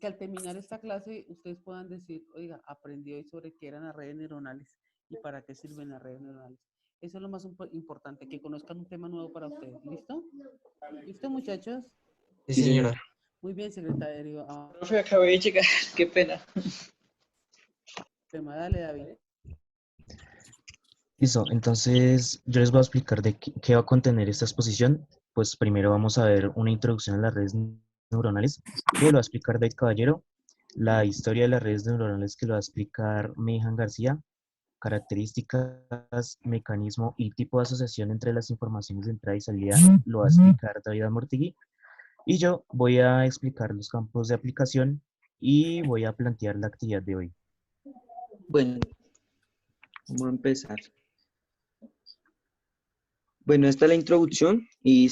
que al terminar esta clase ustedes puedan decir, oiga, aprendí hoy sobre qué eran las redes neuronales y para qué sirven las redes neuronales. Eso es lo más importante, que conozcan un tema nuevo para ustedes. ¿Listo? ¿Listo, muchachos? Sí, señora. Muy bien, secretario. Profe, acabé de llegar, qué pena. Dale, David. Listo, entonces yo les voy a explicar de qué va a contener esta exposición. Pues primero vamos a ver una introducción a las redes neuronales, que lo va a explicar David Caballero, la historia de las redes neuronales que lo va a explicar Mejan García, características, mecanismo y tipo de asociación entre las informaciones de entrada y salida lo va a explicar David Amortigui, y yo voy a explicar los campos de aplicación y voy a plantear la actividad de hoy. Bueno, vamos a empezar. Bueno, esta es la introducción y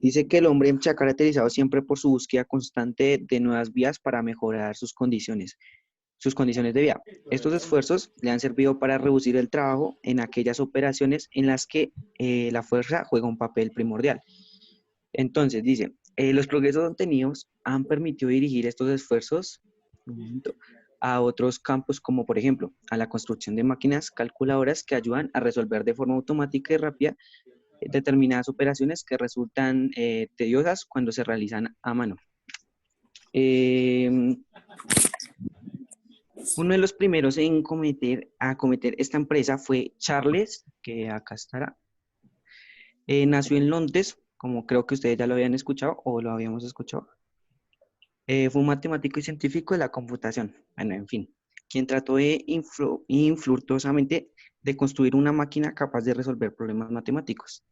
dice que el hombre se ha caracterizado siempre por su búsqueda constante de nuevas vías para mejorar sus condiciones de vida. Estos esfuerzos le han servido para reducir el trabajo en aquellas operaciones en las que la fuerza juega un papel primordial. Entonces, dice, los progresos obtenidos han permitido dirigir estos esfuerzos a otros campos como, por ejemplo, a la construcción de máquinas calculadoras que ayudan a resolver de forma automática y rápida determinadas operaciones que resultan tediosas cuando se realizan a mano. Uno de los primeros en acometer esta empresa fue Charles, que acá estará. Nació en Londres, como creo que ustedes ya lo habían escuchado o lo habíamos escuchado. Fue un matemático y científico de la computación. Bueno, en fin, quien trató de infructuosamente de construir una máquina capaz de resolver problemas matemáticos.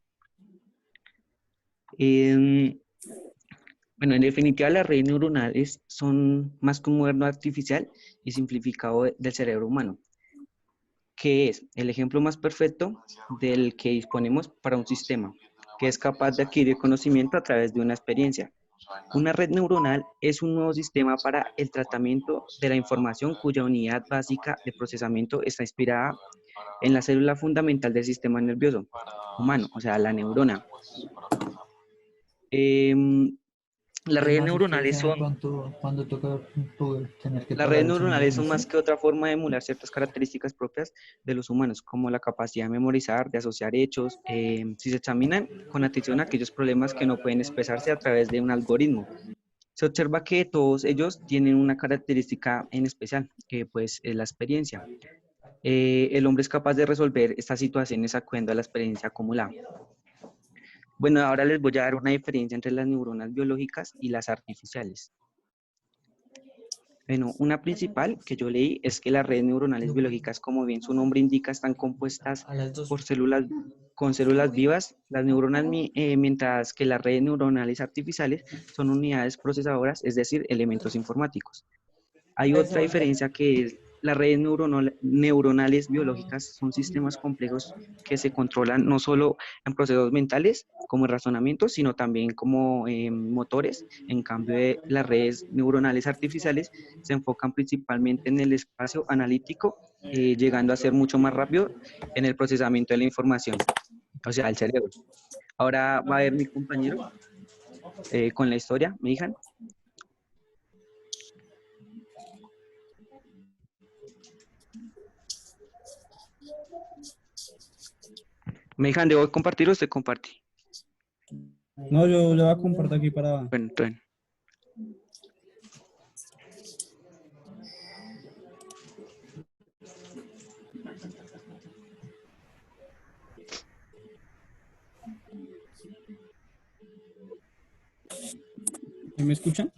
Bueno, en definitiva, las redes neuronales son más que un modelo artificial y simplificado del cerebro humano, que es el ejemplo más perfecto del que disponemos para un sistema, que es capaz de adquirir conocimiento a través de una experiencia. Una red neuronal es un nuevo sistema para el tratamiento de la información cuya unidad básica de procesamiento está inspirada en la célula fundamental del sistema nervioso humano, o sea, la neurona. Las redes neuronales son más que otra forma de emular ciertas características propias de los humanos, como la capacidad de memorizar, de asociar hechos, si se examinan con atención a aquellos problemas que no pueden expresarse a través de un algoritmo. Se observa que todos ellos tienen una característica en especial, que pues es la experiencia. El hombre es capaz de resolver estas situaciones acudiendo a la experiencia acumulada. Bueno, ahora les voy a dar una diferencia entre las neuronas biológicas y las artificiales. Bueno, una principal que yo leí es que las redes neuronales biológicas, como bien su nombre indica, están compuestas por células vivas, las neuronas, mientras que las redes neuronales artificiales son unidades procesadoras, es decir, elementos informáticos. Hay otra diferencia que es las redes neuronales biológicas son sistemas complejos que se controlan no solo en procesos mentales como el razonamiento, sino también como motores. En cambio, las redes neuronales artificiales se enfocan principalmente en el espacio analítico, llegando a ser mucho más rápido en el procesamiento de la información, o sea, el cerebro. Ahora va a ver mi compañero con la historia, ¿me dijan? ¿Me dejan de compartir o usted comparte? No, yo le voy a compartir aquí para... Bueno, entonces. ¿Me escuchan?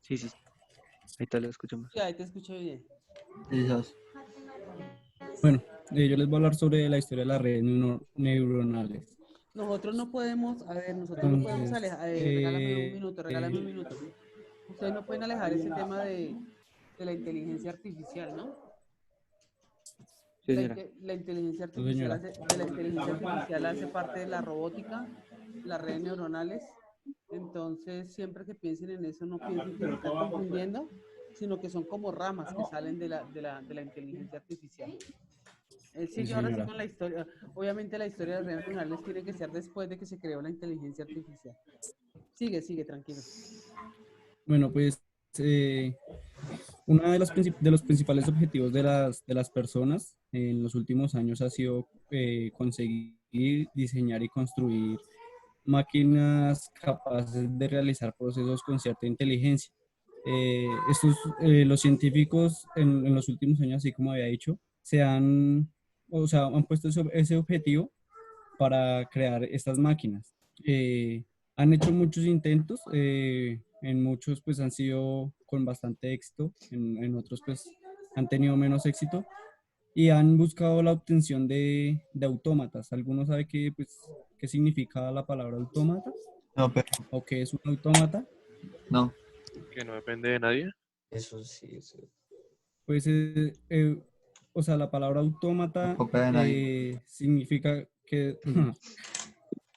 Sí, sí. Ahí te lo escuchamos. Sí, ahí te escucho bien. Bueno, yo les voy a hablar sobre la historia de las redes neuronales. Nosotros no podemos, a ver, nosotros no podemos Entonces, alejar, regálame un minuto. Ustedes no pueden alejar ese tema de la inteligencia artificial, ¿no? Sí, señora. La inteligencia sí, señora. artificial hace parte de la robótica, las redes neuronales. Entonces, siempre que piensen en eso, no piensen que se están confundiendo, sino que son como ramas que salen de la inteligencia artificial. Sí, Sigue ahora sí señora. con la historia. Obviamente la historia de las redes neuronales tiene que ser después de que se creó la inteligencia artificial. Sigue, tranquilo. Bueno, pues uno de de los principales objetivos de las personas en los últimos años ha sido conseguir diseñar y construir máquinas capaces de realizar procesos con cierta inteligencia. Los científicos en los últimos años, así como había dicho, o sea, han puesto ese objetivo para crear estas máquinas. Han hecho muchos intentos, en muchos pues han sido con bastante éxito, en otros pues han tenido menos éxito y han buscado la obtención de autómatas. ¿Alguno sabe qué significa la palabra autómata No, pero o qué es un autómata? no. Que no depende de nadie. Eso sí, eso. Pues, o sea, la palabra autómata Copia de nadie. significa que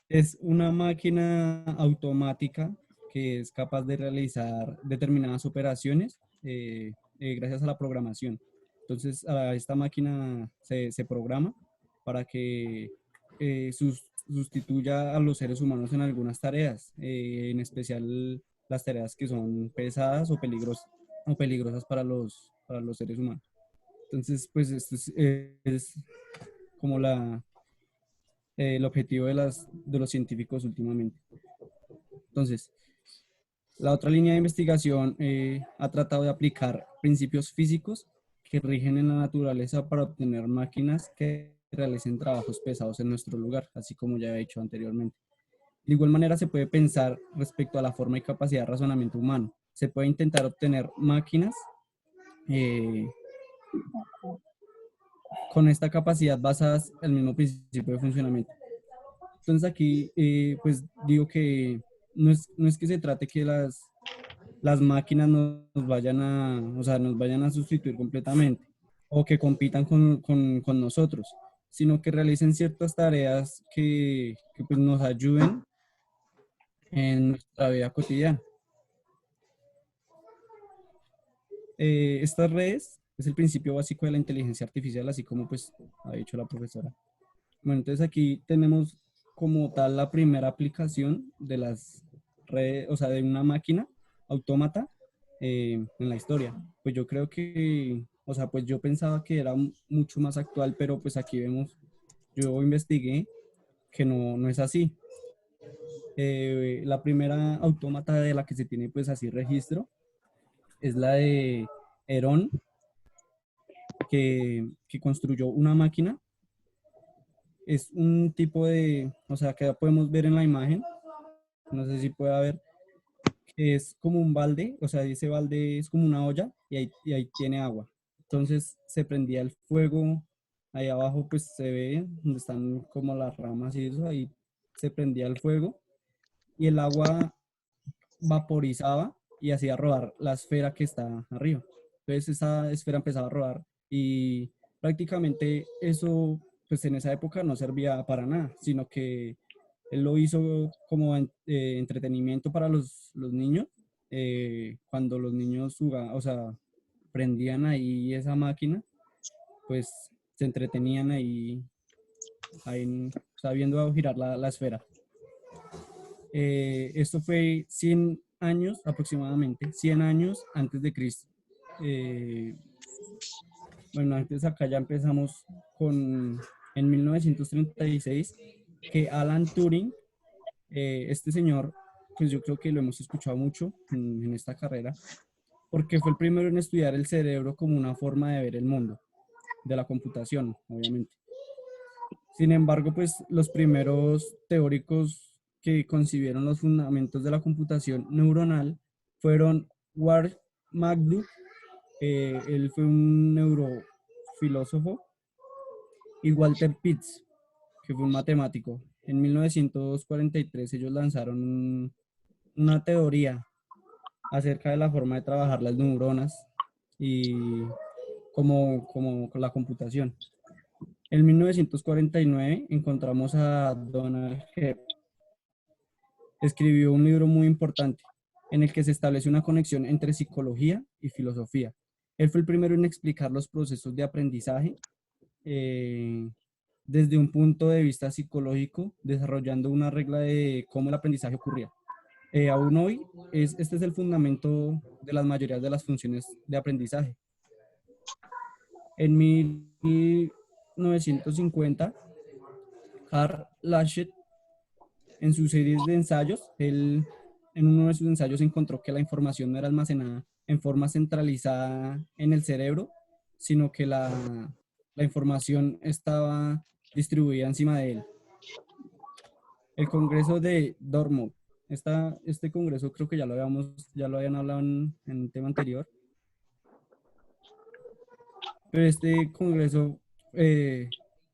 es una máquina automática que es capaz de realizar determinadas operaciones gracias a la programación. Entonces, a esta máquina se programa para que sustituya a los seres humanos en algunas tareas, en especial las tareas que son pesadas o peligrosas para los seres humanos. Entonces, pues esto es como el objetivo de los científicos últimamente. Entonces, la otra línea de investigación ha tratado de aplicar principios físicos que rigen en la naturaleza para obtener máquinas que realicen trabajos pesados en nuestro lugar, así como ya he dicho anteriormente. De igual manera, se puede pensar respecto a la forma y capacidad de razonamiento humano. Se puede intentar obtener máquinas con esta capacidad basadas en el mismo principio de funcionamiento. Entonces aquí, pues digo que no es que se trate que las máquinas nos vayan o sea, nos vayan a sustituir completamente o que compitan con nosotros, sino que realicen ciertas tareas que pues nos ayuden en nuestra vida cotidiana. Estas redes es el principio básico de la inteligencia artificial, así como pues ha dicho la profesora. Bueno, entonces aquí tenemos como tal la primera aplicación de las redes, o sea, de una máquina autómata en la historia. Pues yo creo que, o sea, pues yo pensaba que era mucho más actual, pero pues aquí vemos, yo investigué que no es así. La primera autómata de la que se tiene pues así registro es la de Herón, que construyó una máquina. Es un tipo de, o sea, que ya podemos ver en la imagen, no sé si puede ver, que es como un balde, o sea, ese balde es como una olla y ahí tiene agua. Entonces se prendía el fuego, ahí abajo pues se ve donde están como las ramas y eso, ahí se prendía el fuego y el agua vaporizaba y hacía rodar la esfera que está arriba. Entonces esa esfera empezaba a rodar y prácticamente eso, pues en esa época no servía para nada, sino que él lo hizo como entretenimiento para los niños. Cuando los niños jugaban, o sea, prendían ahí esa máquina, pues se entretenían ahí o sea, viendo girar la esfera. Esto fue 100 años aproximadamente, 100 años antes de Cristo. Bueno, antes acá ya empezamos en 1936, que Alan Turing, este señor, pues yo creo que lo hemos escuchado mucho en esta carrera, porque fue el primero en estudiar el cerebro como una forma de ver el mundo, de la computación, obviamente. Sin embargo, pues los primeros teóricos que concibieron los fundamentos de la computación neuronal fueron Ward McDougall, él fue un neurofilósofo, y Walter Pitts, que fue un matemático. En 1943 ellos lanzaron una teoría acerca de la forma de trabajar las neuronas y como con la computación. En 1949 encontramos a Donald Hebb. Escribió un libro muy importante en el que se establece una conexión entre psicología y filosofía. Él fue el primero en explicar los procesos de aprendizaje desde un punto de vista psicológico, desarrollando una regla de cómo el aprendizaje ocurría. aún hoy, este es el fundamento de las mayorías de las funciones de aprendizaje. En 1950, Karl Laschet, en sus series de ensayos, él en uno de sus ensayos encontró que la información no era almacenada en forma centralizada en el cerebro, sino que la información estaba distribuida encima de él. El Congreso de Dartmouth. Este congreso creo que ya lo habían hablado en un tema anterior. Pero este congreso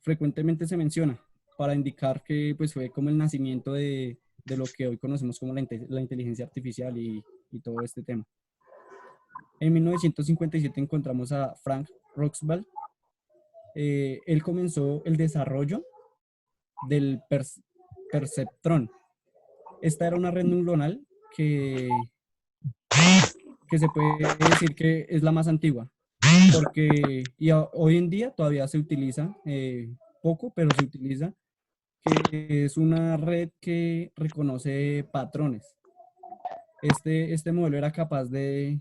frecuentemente se menciona para indicar que pues, fue como el nacimiento de lo que hoy conocemos como la inteligencia artificial y todo este tema. En 1957 encontramos a Frank Roxwell. Él comenzó el desarrollo del perceptrón. Esta era una red neuronal que se puede decir que es la más antigua, porque hoy en día todavía se utiliza, poco, pero se utiliza, que es una red que reconoce patrones. Este modelo era capaz de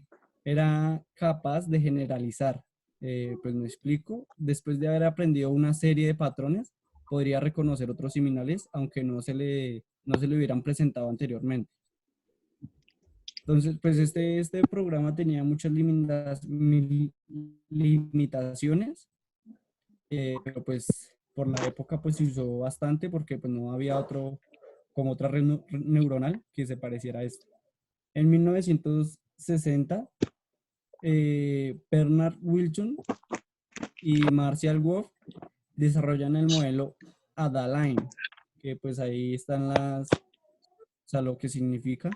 generalizar. Pues me explico. Después de haber aprendido una serie de patrones, podría reconocer otros similares, aunque no se le hubieran presentado anteriormente. Entonces, pues este programa tenía muchas limitaciones, pero pues por la época pues se usó bastante porque pues no había otra red neuronal que se pareciera a esto. En 1960, Bernard Wilson y Marshall Wolf desarrollan el modelo Adaline, que pues ahí están o sea, lo que significa.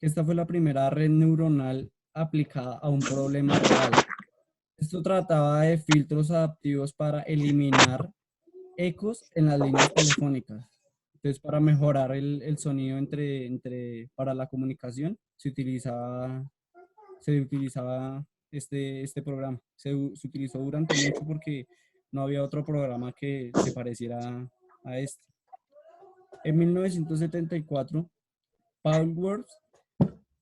Esta fue la primera red neuronal aplicada a un problema real. Esto trataba de filtros adaptivos para eliminar ecos en las líneas telefónicas. Entonces, para mejorar el sonido para la comunicación, se utilizaba este programa. Se utilizó durante mucho porque no había otro programa que se pareciera a este. En 1974, Paul Worth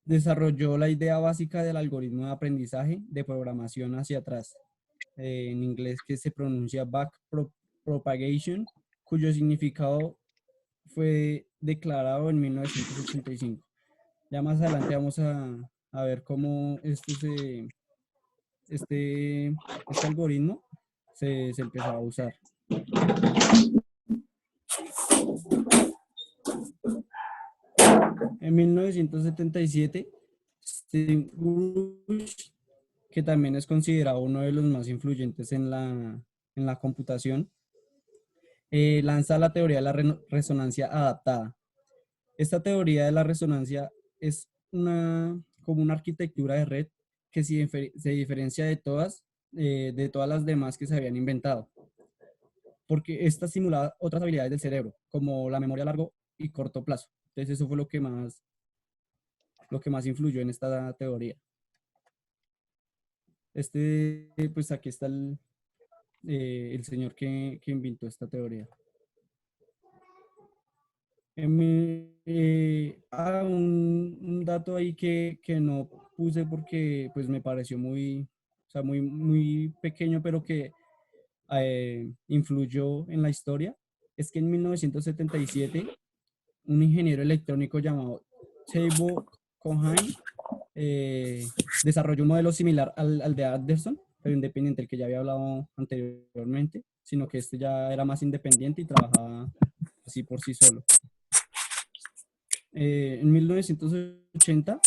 desarrolló la idea básica del algoritmo de aprendizaje de programación hacia atrás, en inglés que se pronuncia backpropagation, cuyo significado fue declarado en 1985. Ya más adelante vamos a ver cómo este algoritmo se empezó a usar. En 1977, Steve Grush, que también es considerado uno de los más influyentes en la computación, lanza la teoría de la resonancia adaptada. Esta teoría de la resonancia es como una arquitectura de red que se diferencia de todas las demás que se habían inventado, porque esta simulaba otras habilidades del cerebro, como la memoria a largo y corto plazo. Entonces eso fue lo que más influyó en esta teoría. Pues aquí está el señor que inventó esta teoría. Un dato ahí que no puse porque pues me pareció muy pequeño, pero que influyó en la historia, es que en 1977 un ingeniero electrónico llamado Teivo Cohen desarrolló un modelo similar al de Anderson, pero independiente, el que ya había hablado anteriormente, sino que este ya era más independiente y trabajaba así por sí solo. En 1980,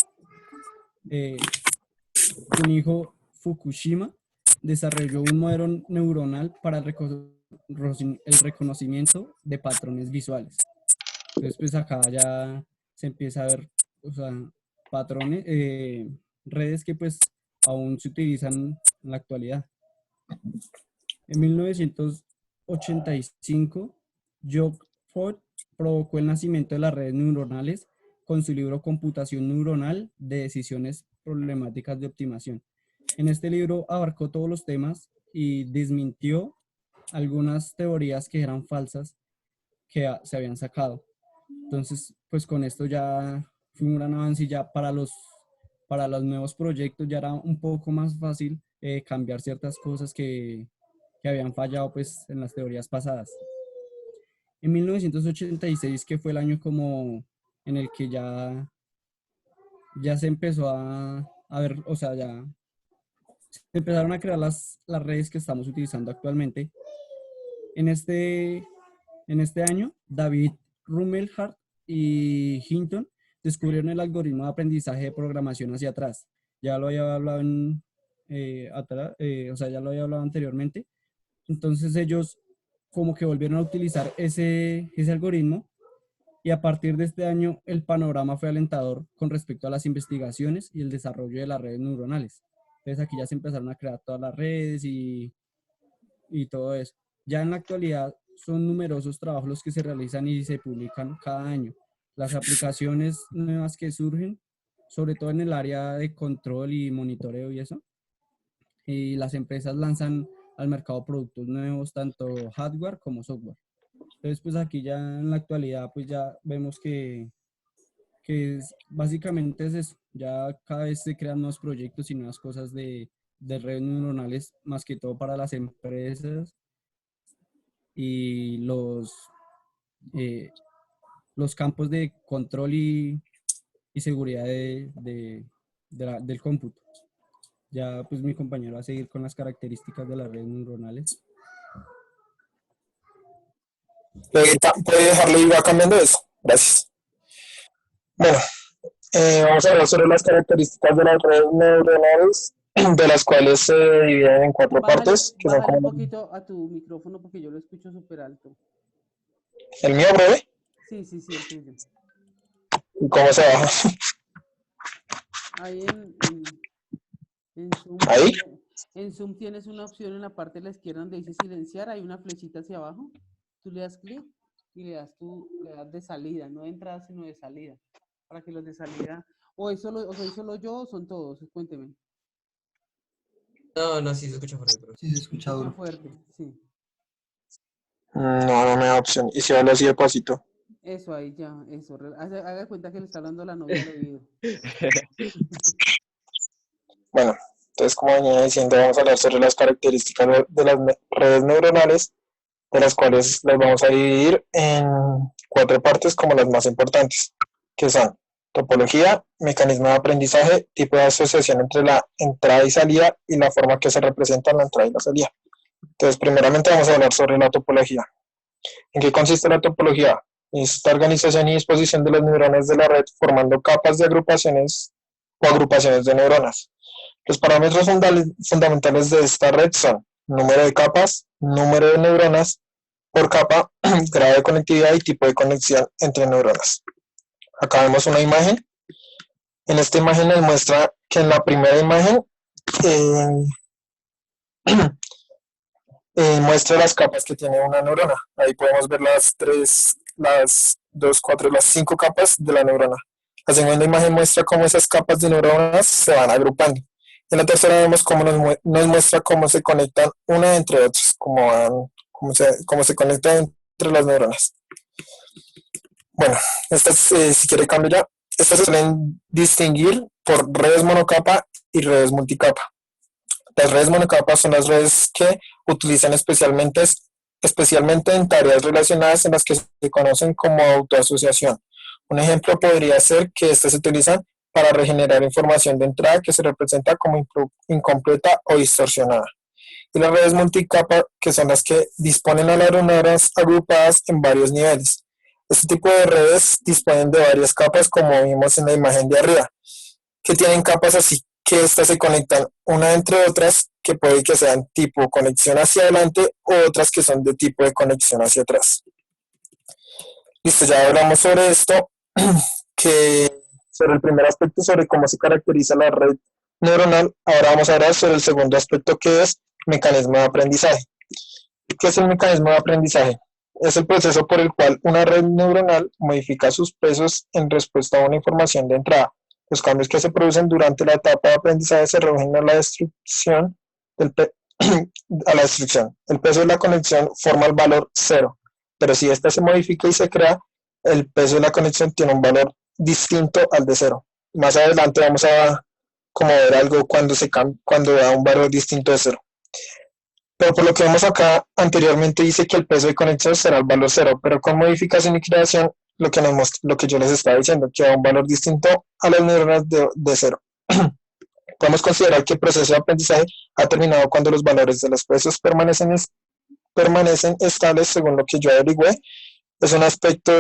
Kuniho Fukushima desarrolló un modelo neuronal para el reconocimiento de patrones visuales. Entonces, pues acá ya se empieza a ver, o sea, patrones, redes que pues aún se utilizan en la actualidad. En 1985, Geoff Ford provocó el nacimiento de las redes neuronales con su libro Computación Neuronal de Decisiones Problemáticas de Optimización. En este libro abarcó todos los temas y desmintió algunas teorías que eran falsas que se habían sacado. Entonces, pues con esto ya fue un gran avance y ya para los nuevos proyectos ya era un poco más fácil cambiar ciertas cosas que habían fallado pues en las teorías pasadas. En 1986, que fue el año como en el que ya se empezó a ver, o sea, ya se empezaron a crear las redes que estamos utilizando actualmente. En este año, David Rumelhart y Hinton descubrieron el algoritmo de aprendizaje de programación hacia atrás. Ya lo había hablado o sea, ya lo había hablado anteriormente. Entonces ellos como que volvieron a utilizar ese algoritmo y a partir de este año el panorama fue alentador con respecto a las investigaciones y el desarrollo de las redes neuronales. Entonces aquí ya se empezaron a crear todas las redes y todo eso. Ya en la actualidad son numerosos trabajos los que se realizan y se publican cada año. Las aplicaciones nuevas que surgen, sobre todo en el área de control y monitoreo y eso, y las empresas lanzan al mercado productos nuevos, tanto hardware como software. Entonces, pues aquí ya en la actualidad, pues ya vemos que básicamente es eso. Ya cada vez se crean nuevos proyectos y nuevas cosas de redes neuronales, más que todo para las empresas y los campos de control y seguridad del cómputo. Ya pues mi compañero va a seguir con las características de las redes neuronales. ¿Puede dejarle ir cambiando eso? Gracias. Bueno, vamos a hablar sobre las características de las redes neuronales, de las cuales se dividen en cuatro partes. Que son Bájale como... un poquito a tu micrófono porque yo lo escucho súper alto. ¿El mío, breve? Sí, el tuyo. ¿Y cómo se baja? Ahí en Zoom. ¿Ahí? En Zoom tienes una opción en la parte de la izquierda donde dice silenciar, hay una flechita hacia abajo, tú le das clic y le das de salida, no de entrada sino de salida, para que los de salida, o soy solo yo o son todos, cuénteme. No, sí se escucha fuerte, pero sí se escucha duro. Fuerte, sí. No me da opción. ¿Y si hablo así de pasito? Eso ahí ya, eso. Haga cuenta que le está hablando la novia al oído. Bueno, entonces como venía diciendo, vamos a hablar sobre las características de las redes neuronales, de las cuales las vamos a dividir en cuatro partes como las más importantes, que son topología, mecanismo de aprendizaje, tipo de asociación entre la entrada y salida y la forma que se representa la entrada y la salida. Entonces, primeramente vamos a hablar sobre la topología. ¿En qué consiste la topología? Es la organización y disposición de los neurones de la red formando capas de agrupaciones o agrupaciones de neuronas. Los parámetros fundamentales de esta red son número de capas, número de neuronas por capa, grado de conectividad y tipo de conexión entre neuronas. Acá vemos una imagen. En esta imagen nos muestra que en la primera imagen muestra las capas que tiene una neurona. Ahí podemos ver las 5 capas de la neurona. La segunda imagen muestra cómo esas capas de neuronas se van agrupando. En la tercera vemos cómo nos muestra cómo se conectan una entre otras, cómo se conectan entre las neuronas. Bueno, estas, si quiere cambiar, estas se suelen distinguir por redes monocapa y redes multicapa. Las redes monocapa son las redes que utilizan especialmente en tareas relacionadas en las que se conocen como autoasociación. Un ejemplo podría ser que estas se utilizan para regenerar información de entrada que se representa como incompleta o distorsionada. Y las redes multicapa, que son las que disponen a las neuronas agrupadas en varios niveles. Este tipo de redes disponen de varias capas, como vimos en la imagen de arriba, que tienen capas así que estas se conectan una entre otras, que puede que sean tipo conexión hacia adelante o otras que son de tipo de conexión hacia atrás. Listo, ya hablamos sobre esto, sobre el primer aspecto, sobre cómo se caracteriza la red neuronal. Ahora vamos a hablar sobre el segundo aspecto, que es mecanismo de aprendizaje. ¿Qué es el mecanismo de aprendizaje? Es el proceso por el cual una red neuronal modifica sus pesos en respuesta a una información de entrada. Los cambios que se producen durante la etapa de aprendizaje se reducen a la destrucción. El peso de la conexión forma el valor 0, pero si ésta se modifica y se crea, el peso de la conexión tiene un valor distinto al de cero. Más adelante vamos a como ver algo cuando da un valor distinto de cero. Pero por lo que vemos acá, anteriormente dice que el peso de conexión será el valor cero, pero con modificación y creación, lo que yo les estaba diciendo, que da un valor distinto a las neuronas de cero. Podemos considerar que el proceso de aprendizaje ha terminado cuando los valores de los pesos permanecen estables según lo que yo averigüé. Es un aspecto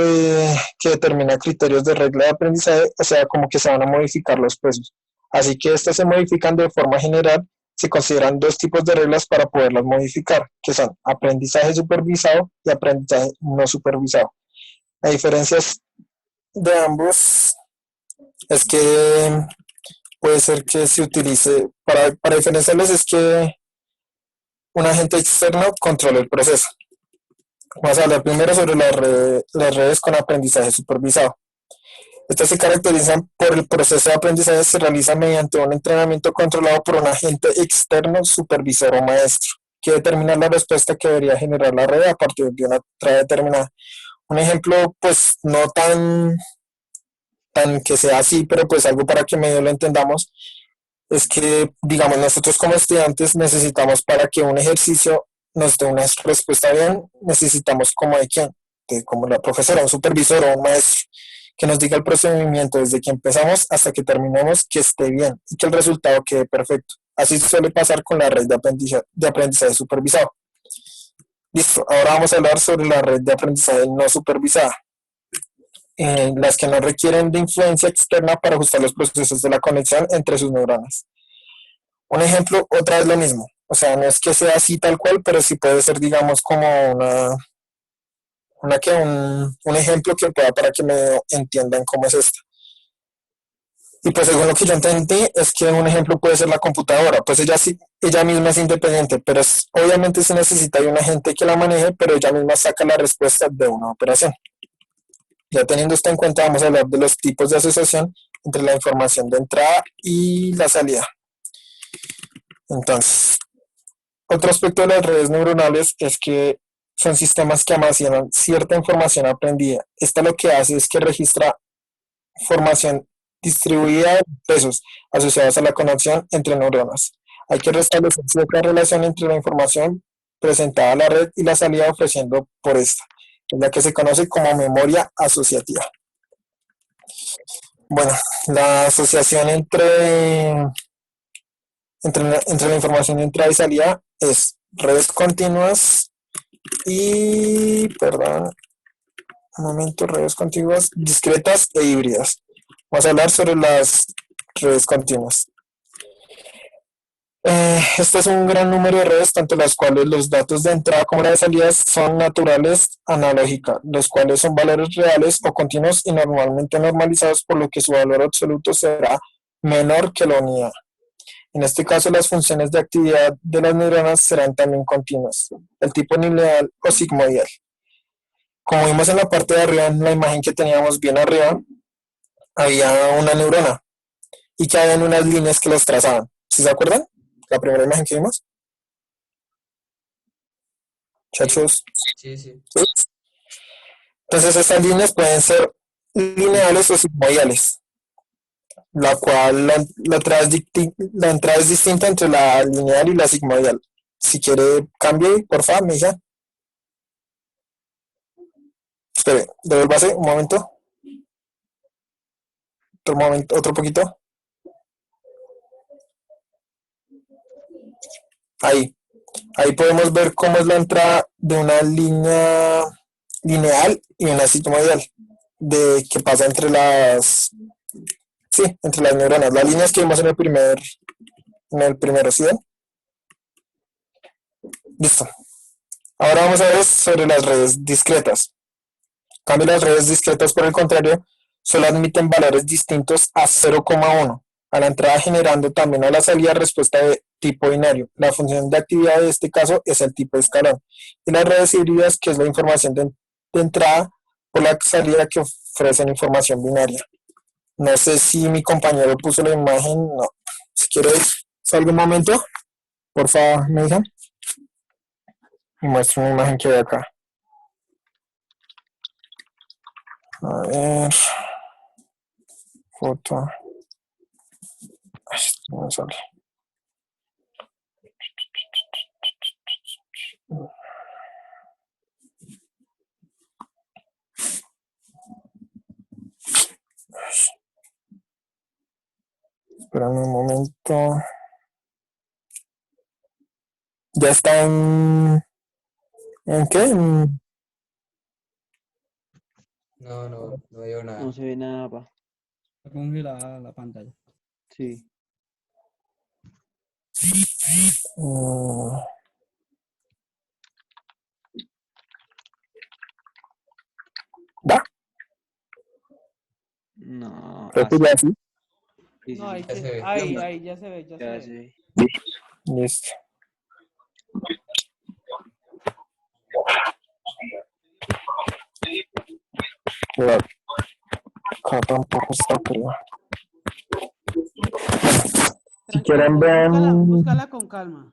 que determina criterios de regla de aprendizaje, o sea, como que se van a modificar los pesos. Así que estas se modifican de forma general. Se consideran dos tipos de reglas para poderlas modificar, que son aprendizaje supervisado y aprendizaje no supervisado. La diferencia de ambos es que puede ser que se utilice, para diferenciarlos es que un agente externo controla el proceso. Vamos a hablar primero sobre las redes con aprendizaje supervisado. Estas se caracterizan por el proceso de aprendizaje que se realiza mediante un entrenamiento controlado por un agente externo, supervisor o maestro, que determina la respuesta que debería generar la red a partir de una trama determinada. Un ejemplo, pues no tan que sea así, pero pues algo para que medio lo entendamos, es que, digamos, nosotros como estudiantes necesitamos para que un ejercicio nos dé una respuesta bien, necesitamos como de quién, como la profesora, un supervisor o un maestro, que nos diga el procedimiento desde que empezamos hasta que terminemos, que esté bien y que el resultado quede perfecto. Así suele pasar con la red de aprendizaje supervisado. Listo, ahora vamos a hablar sobre la red de aprendizaje no supervisada, las que no requieren de influencia externa para ajustar los procesos de la conexión entre sus neuronas. Un ejemplo, otra vez lo mismo, o sea, no es que sea así tal cual, pero sí puede ser, digamos, como un ejemplo que pueda para que me entiendan cómo es esto. Y pues según lo que yo entendí, es que un ejemplo puede ser la computadora, pues ella misma es independiente, pero obviamente se necesita de un agente que la maneje, pero ella misma saca la respuesta de una operación. Ya teniendo esto en cuenta, vamos a hablar de los tipos de asociación entre la información de entrada y la salida. Entonces, otro aspecto de las redes neuronales es que son sistemas que almacenan cierta información aprendida. Esta lo que hace es que registra información distribuida de pesos asociados a la conexión entre neuronas. Hay que restablecer cierta relación entre la información presentada a la red y la salida ofreciendo por esta, es la que se conoce como memoria asociativa. Bueno, la asociación entre la información de entrada y salida es redes continuas y, perdón, un momento, redes contiguas, discretas e híbridas. Vamos a hablar sobre las redes continuas. Este es un gran número de redes, tanto las cuales los datos de entrada como las de salida son naturales analógicas, los cuales son valores reales o continuos y normalmente normalizados, por lo que su valor absoluto será menor que la unidad. En este caso, las funciones de actividad de las neuronas serán también continuas, el tipo lineal o sigmoidal. Como vimos en la parte de arriba, en la imagen que teníamos bien arriba, había una neurona y que habían unas líneas que las trazaban. ¿Sí se acuerdan? La primera imagen que vimos. Muchachos. Sí, sí. ¿Sí? Entonces estas líneas pueden ser lineales o sigmoidales, la cual la entrada es distinta entre la lineal y la sigmoidal. Si quiere, cambie, por favor, mi hija. Espere, devuélvase un momento. Otro poquito. Ahí podemos ver cómo es la entrada de una línea lineal y una sigmoidal, de que pasa entre las neuronas. Las líneas que vimos en el primero, ¿sí ven? Listo. Ahora vamos a ver sobre las redes discretas. En cambio, las redes discretas, por el contrario, solo admiten valores distintos a 0,1 a la entrada, generando también a la salida respuesta de tipo binario. La función de actividad de este caso es el tipo de escalón. Y las redes híbridas, que es la información de entrada por la salida, que ofrecen información binaria. No sé si mi compañero puso la imagen. No. Si quiere, salga un momento. Por favor, me dejan. Y muestro una imagen que ve acá. A ver. Foto. Ay, no me sale. Espérame un momento. ¿Ya está en qué? No veo nada. No se ve nada, pa. Está congelada la pantalla. Sí. Mm, ¿Va? No, Creo que ya sí. sí, No, ahí, Ya se ve. ahí ya se ve, ya se ya ve. se ve. Listo. La capa un poco está fría. Si quieren Tranquilo, ver, búscala con calma.